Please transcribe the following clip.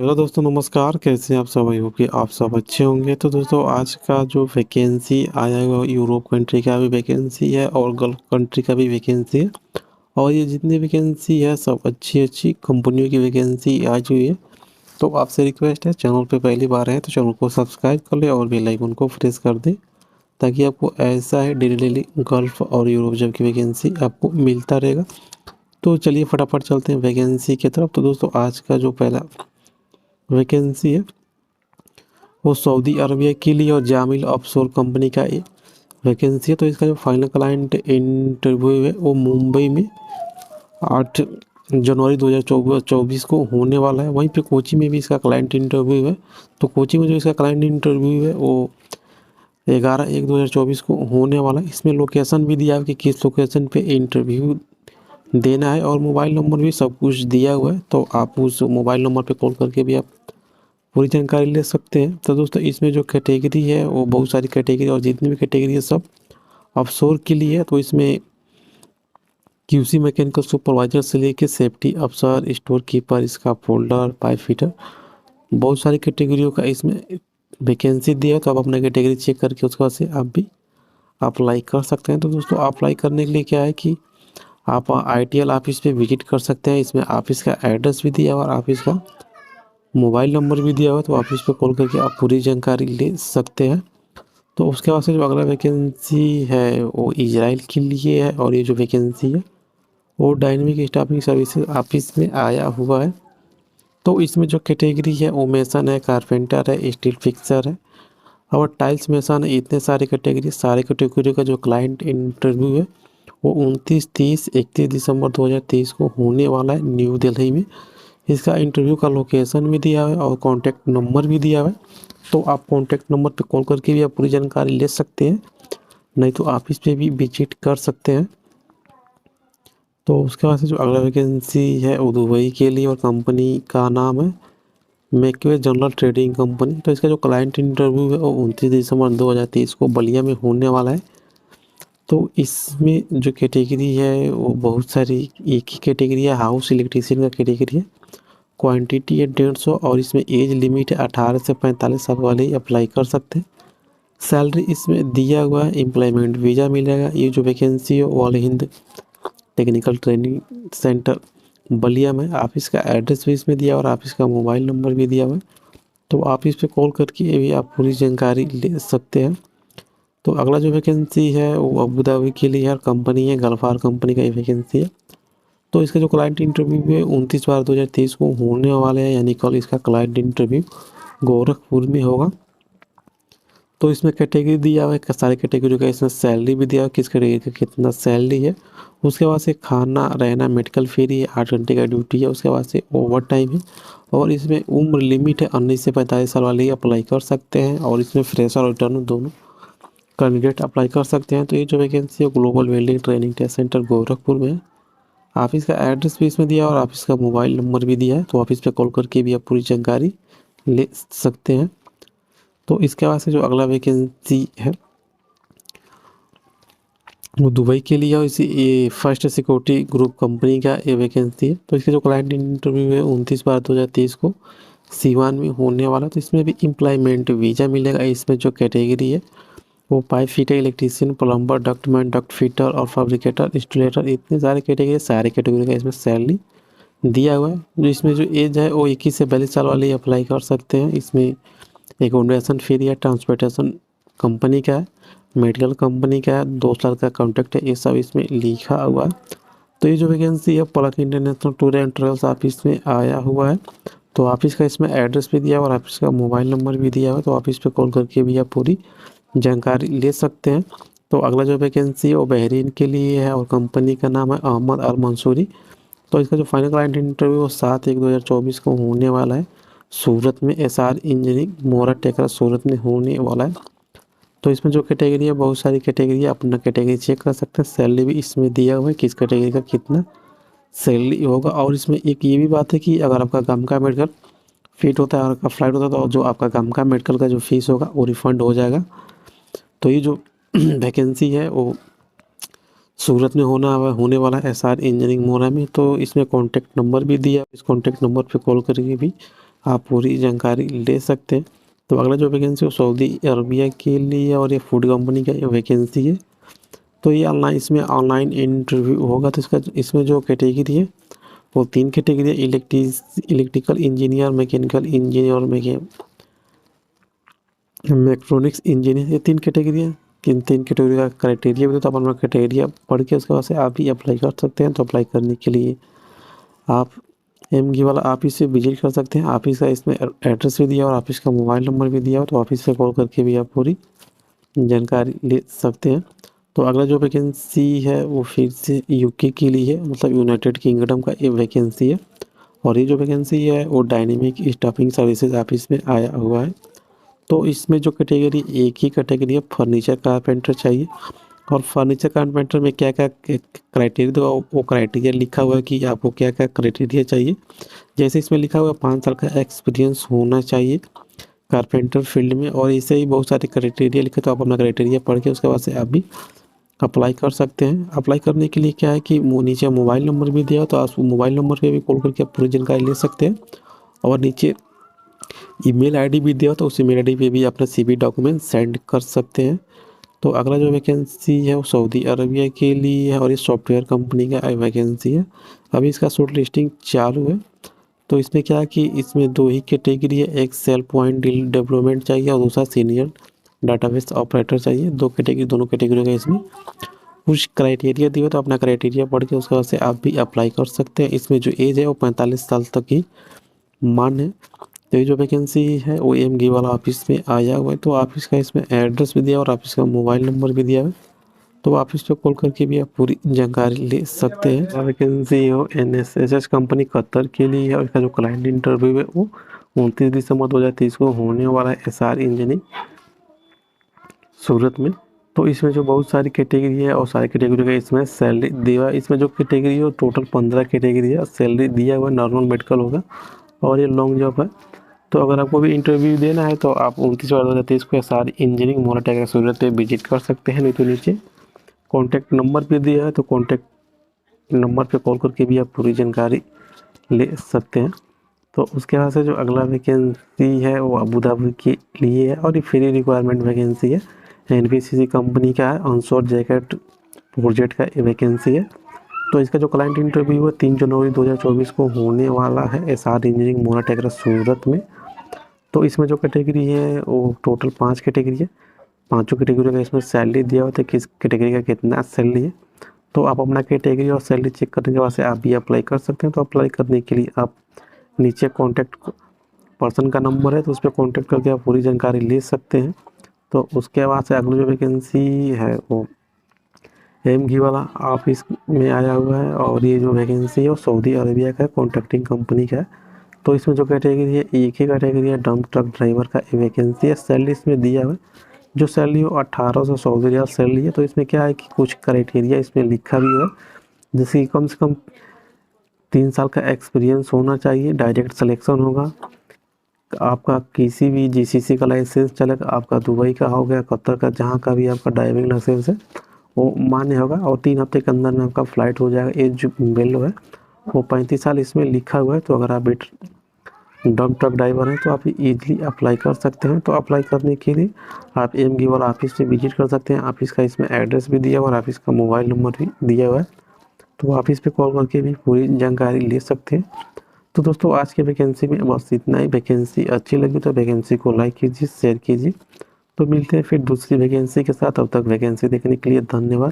Hello दोस्तों, नमस्कार। कैसे हैं आप सब? आई होप कि आप सब अच्छे होंगे। तो दोस्तों, आज का जो वैकेंसी आया है वो यूरोप कंट्री का भी वैकेंसी है और गल्फ कंट्री का भी वैकेंसी है। और ये जितनी वैकेंसी है सब अच्छी अच्छी कंपनियों की वैकेंसी आज हुई है। तो आपसे रिक्वेस्ट है, चैनल पे पहली बार है तो चैनल को सब्सक्राइब कर ले और बेल आइकन को प्रेस कर दे, ताकि आपको ऐसा है डेली डेली गल्फ और यूरोप जब की वैकेंसी आपको मिलता रहेगा। तो चलिए फटाफट चलते हैं वैकेंसी की तरफ। तो दोस्तों, आज का जो पहला वैकेंसी है वो सऊदी अरबिया के लिए और जामिल ऑफशोर कंपनी का ये वैकेंसी है। तो इसका जो फाइनल क्लाइंट इंटरव्यू है वो मुंबई में 8 जनवरी 2024 को होने वाला है। वहीं पे कोची में भी इसका क्लाइंट इंटरव्यू है। तो कोची में जो इसका क्लाइंट इंटरव्यू है वो 11/1/2024 को होने वाला है। इसमें लोकेशन भी दिया है कि किस लोकेशन पे इंटरव्यू देना है और मोबाइल नंबर भी सब कुछ दिया हुआ है। तो आप उस मोबाइल नंबर पे कॉल करके भी आप पूरी जानकारी ले सकते हैं। तो दोस्तों, इसमें जो कैटेगरी है वो बहुत सारी कैटेगरी और जितनी भी कैटेगरी है सब ऑफशोर के लिए है। तो इसमें क्यूसी मैकेनिकल सुपरवाइजर से लेके सेफ्टी अफसर, स्टोर कीपर, इसका फोल्डर, पाइप फिटर, बहुत सारी कैटेगरियों का इसमें वैकेंसी दिया है। तो आप अपना कैटेगरी चेक करके उसके बाद से आप भी अप्लाई कर सकते हैं। तो दोस्तों, अप्लाई करने के लिए क्या है कि आप ITL ऑफिस पे विजिट कर सकते हैं। इसमें ऑफिस का एड्रेस भी दिया हुआ और ऑफिस का मोबाइल नंबर भी दिया हुआ है। तो ऑफिस पे कॉल करके आप पूरी जानकारी ले सकते हैं। तो उसके बाद से जो अगला वैकेंसी है वो इजराइल के लिए है और ये जो वैकेंसी है वो डायनेमिक स्टाफिंग सर्विसेज ऑफिस में आया हुआ है। तो इसमें जो कैटेगरी है वो मेसन है, कारपेंटर है, स्टील फिक्सर है और टाइल्स मेसन है। इतने सारे कैटेगरी, सारे कैटेगरी का जो क्लाइंट इंटरव्यू है वो 29, 30, 31 दिसंबर 2023 को होने वाला है न्यू दिल्ली में। इसका इंटरव्यू का लोकेशन भी दिया हुआ है और कॉन्टैक्ट नंबर भी दिया हुआ है। तो आप कॉन्टैक्ट नंबर पे कॉल करके भी आप पूरी जानकारी ले सकते हैं, नहीं तो ऑफिस पे भी विजिट कर सकते हैं। तो उसके बाद से जो अगला वैकेंसी है वो दुबई के लिए और कंपनी का नाम है मैकवे जनरल ट्रेडिंग कंपनी। तो इसका जो क्लाइंट इंटरव्यू है वो 29 दिसंबर 2023 को बलिया में होने वाला है। तो इसमें जो कैटेगरी है वो बहुत सारी, एक ही कैटेगरी है, हाउस इलेक्ट्रीशियन का कैटेगरी है। क्वांटिटी है 150 और इसमें एज लिमिट है 18 से 45 साल वाले ही अप्लाई कर सकते हैं। सैलरी इसमें दिया हुआ है, एम्प्लॉयमेंट वीज़ा मिलेगा। ये जो वैकेंसी है all Hind technical training centre Ballia में, ऑफिस का एड्रेस भी इसमें दिया और ऑफिस का मोबाइल नंबर भी दिया हुआ है। तो ऑफिस पे कॉल करके भी आप पूरी जानकारी ले सकते हैं। तो अगला जो वैकेंसी है वो अबू धाबी के लिए कंपनी है, गल्फार कंपनी का ये वैकेंसी है। तो इसका जो क्लाइंट इंटरव्यू है 29/12/2023 को होने वाला है, यानी कल इसका क्लाइंट इंटरव्यू गोरखपुर में होगा। तो इसमें कैटेगरी दिया हुआ है, सारी कैटेगरी का इसमें सैलरी भी दिया हुआ है, किस कैटेगरी का कितना सैलरी है। उसके बाद से खाना रहना मेडिकल फ्री है, 8 घंटे का ड्यूटी है। उसके बाद से ओवर टाइम है और इसमें उम्र लिमिट है 19 से 45 साल वाले ही अप्लाई कर सकते हैं और इसमें फ्रेशर और रिटर्न दोनों कैंडिडेट अप्लाई कर सकते हैं। तो ये जो वैकेंसी है global welding training test centre Gorakhpur में है। ऑफिस का एड्रेस भी इसमें दिया और ऑफिस का मोबाइल नंबर भी दिया है। तो ऑफिस पे कॉल करके भी आप पूरी जानकारी ले सकते हैं। तो इसके बाद से जो अगला वैकेंसी है वो दुबई के लिए और इसी ये फर्स्ट सिक्योरिटी ग्रुप कंपनी का ये वैकेंसी है। तो इसके जो क्लाइंट इंटरव्यू है 29/12/2023 को सीवान में होने वाला। तो इसमें भी एम्प्लॉयमेंट वीज़ा मिलेगा। इसमें जो कैटेगरी है वो pipe fitter, electrician, plumber, ductman, duct fitter और फैब्रिकेटर, इंस्टॉलेटर, इतने सारे कैटेगरी का इसमें सैलरी दिया हुआ है। जो इसमें जो एज है वो 21 से 42 साल वाले ही अप्लाई कर सकते हैं। इसमें एकोमोडेशन फ्री है, ट्रांसपोर्टेशन कंपनी का है, मेडिकल कंपनी का है, 2 साल का कॉन्ट्रैक्ट है, ये सब इसमें लिखा हुआ है। तो ये जो वैकेंसी है Palak international tour and travels office में आया हुआ है। तो ऑफिस का इसमें एड्रेस भी दिया हुआ और ऑफिस का मोबाइल नंबर भी दिया हुआ है। तो ऑफिस पे कॉल करके भी आप पूरी जानकारी ले सकते हैं। तो अगला जो वैकेंसी है वो बहरीन के लिए है और कंपनी का नाम है अहमद अल मंसूरी। तो इसका जो फाइनल क्लाइंट इंटरव्यू वो 7/1/2024 को होने वाला है सूरत में, SR इंजीनियरिंग मोरा टेकरा सूरत में होने वाला है। तो इसमें जो कैटेगरी है बहुत सारी कैटेगरी है, अपना कैटेगरी चेक कर सकते हैं। सैलरी भी इसमें दिया हुआ है किस कैटेगरी का कितना सैलरी होगा। और इसमें एक ये भी बात है कि अगर आपका गम का मेडिकल फिट होता है और आपका फ्लाइट होता है तो जो आपका गम का मेडिकल का जो फीस होगा वो रिफंड हो जाएगा। तो ये जो वैकेंसी है वो सूरत में होने वाला है SR इंजीनियरिंग मोरा में। तो इसमें कॉन्टैक्ट नंबर भी दिया, इस कॉन्टैक्ट नंबर पे कॉल करके भी आप पूरी जानकारी ले सकते हैं। तो अगला जो वैकेंसी है सऊदी अरबिया के लिए और ये फूड कंपनी का ये वैकेंसी है। तो ये ऑनलाइन, इसमें ऑनलाइन इंटरव्यू होगा। तो इसमें जो कैटेगरी है वो 3 कैटेगरी है, इलेक्ट्रिकल इंजीनियर, मैकेनिकल इंजीनियर और मैकेट्रॉनिक्स इंजीनियर, ये 3 कैटेगरी है। किन 3 कैटेगरी का क्राइटेरिया भी, तो आप अपना क्राइटेरिया पढ़ के उसके बाद से आप भी अप्लाई कर सकते हैं। तो अप्लाई करने के लिए आप एमगी वाला ऑफिस से विजिट कर सकते हैं। ऑफिस का इसमें एड्रेस भी दिया और ऑफिस का मोबाइल नंबर भी दिया हो, तो ऑफिस से कॉल करके भी आप पूरी जानकारी ले सकते हैं। तो अगला जो वैकेंसी है वो फिर से यूके के लिए है, मतलब यूनाइटेड किंगडम का ये वैकेंसी है। और ये जो वैकेंसी है वो डायनेमिक स्टाफिंग सर्विसेज ऑफिस में आया हुआ है। तो इसमें जो कैटेगरी, एक ही कैटेगरी है, फर्नीचर कारपेंटर चाहिए। और फर्नीचर कारपेंटर में क्या क्या क्राइटेरिया, तो वो क्राइटेरिया लिखा हुआ है कि आपको क्या क्या क्राइटेरिया चाहिए। जैसे इसमें लिखा हुआ है 5 साल का एक्सपीरियंस होना चाहिए कारपेंटर फील्ड में, और ऐसे ही बहुत सारे क्राइटेरिया लिखे। तो आप अपना क्राइटेरिया पढ़ के उसके बाद से आप भी अप्लाई कर सकते हैं। अप्लाई करने के लिए क्या है कि नीचे मोबाइल नंबर भी दिया, तो आप मोबाइल नंबर पे भी कॉल करके आप पूरी जानकारी ले सकते हैं। और नीचे ईमेल आईडी भी दिया, तो उस ईमेल आईडी पे भी अपना सीवी डॉक्यूमेंट सेंड कर सकते हैं। तो अगला जो वैकेंसी है वो सऊदी अरबिया के लिए है और ये सॉफ्टवेयर कंपनी का वैकेंसी है। अभी इसका शॉर्ट लिस्टिंग चालू है। तो इसमें क्या है कि इसमें 2 ही कैटेगरी है, एक सेल पॉइंट डेवलपमेंट चाहिए और दूसरा सीनियर डाटाबेस ऑपरेटर चाहिए। 2 कैटेगरी, दोनों कैटेगरी का इसमें कुछ क्राइटेरिया दिए, तो अपना क्राइटेरिया पढ़ के उसके बाद से आप भी अप्लाई कर सकते हैं। इसमें जो एज है वो 45 साल तक की मान्य है। तो ये जो वैकेंसी है वो एमगी वाला ऑफिस में आया हुआ है। तो ऑफिस का इसमें एड्रेस भी दिया और ऑफिस का मोबाइल नंबर भी दिया है। तो ऑफिस पे कॉल करके भी आप पूरी जानकारी ले सकते हैं। वैकेंसी हो एनएसएस कंपनी कतर के लिए है और इसका जो क्लाइंट इंटरव्यू है वो 29 दिसंबर 2023 को होने वाला है एसआर इंजीनियरिंग सूरत में। तो इसमें जो बहुत सारी कैटेगरी है और सारी कैटेगरी का इसमें सैलरी दिया। इसमें जो कैटेगरी है टोटल 15 कैटेगरी है, सैलरी दिया हुआ नॉर्मल मेडिकल होगा और ये लॉन्ग जॉब है। तो अगर आपको भी इंटरव्यू देना है तो आप 29/12/2023 को एसआर इंजीनियरिंग मोरा टेक सूरत पे विजिट कर सकते हैं। नहीं तो नीचे कॉन्टैक्ट नंबर भी दिया है, तो कॉन्टैक्ट नंबर पे कॉल करके भी आप पूरी जानकारी ले सकते हैं। तो उसके बाद से जो अगला वैकेंसी है वो अबू धाबी के लिए है और ये फ्री रिक्वायरमेंट वैकेंसी है। एनबीसीसी कंपनी का है, ऑनशोर जैकेट प्रोजेक्ट का वैकेंसी है। तो इसका जो क्लाइंट इंटरव्यू है 3 जनवरी 2024 को होने वाला है एसआर इंजीनियरिंग मोरा टेक सूरत में। तो इसमें जो कैटेगरी है वो टोटल 5 कैटेगरी है। 5 कैटेगरी का इसमें सैलरी दिया हुआ है, किस कैटेगरी का कितना सैलरी है। तो आप अपना कैटेगरी और सैलरी चेक करने के बाद से आप भी अप्लाई कर सकते हैं। तो अप्लाई करने के लिए आप नीचे कॉन्टैक्ट पर्सन का नंबर है, तो उस पर कॉन्टैक्ट करके आप पूरी जानकारी ले सकते हैं। तो उसके बाद से अगली जो वैकेंसी है वो एमगी वाला ऑफिस में आया हुआ है और ये जो वैकेंसी है वो सऊदी अरबिया का कॉन्ट्रैक्टिंग कंपनी का है। तो इसमें जो कैटेगरी है एक ही कैटेगरी है, डंप ट्रक ड्राइवर का वैकेंसी है। सैलरी इसमें दिया हुआ है, जो सैलरी हो 1800 सऊदी रियाल सैलरी है। तो इसमें क्या है कि कुछ क्राइटेरिया इसमें लिखा भी है, जैसे कि कम से कम 3 साल का एक्सपीरियंस होना चाहिए, डायरेक्ट सिलेक्शन होगा, आपका किसी भी जीसीसी का लाइसेंस चलेगा, आपका दुबई का हो गया, कतर का, जहाँ का भी आपका ड्राइविंग लाइसेंस है वो मान्य होगा और 3 हफ्ते के अंदर में आपका फ़्लाइट हो जाएगा। एज जो बेलो है वो 35 साल इसमें लिखा हुआ है। तो अगर आप डंप ट्रक ड्राइवर हैं तो आप इजीली अप्लाई कर सकते हैं। तो अप्लाई करने के लिए आप एमगी वाला ऑफिस में विजिट कर सकते हैं। ऑफिस का इसमें एड्रेस भी दिया हुआ और ऑफिस का मोबाइल नंबर भी दिया हुआ है। तो ऑफिस पे कॉल करके भी पूरी जानकारी ले सकते हैं। तो दोस्तों आज की वैकेंसी में बस इतना ही। वैकेंसी अच्छी लगी तो वैकेंसी को लाइक कीजिए, शेयर कीजिए। तो मिलते हैं फिर दूसरी वैकेंसी के साथ। तब तक वैकेंसी देखने के लिए धन्यवाद।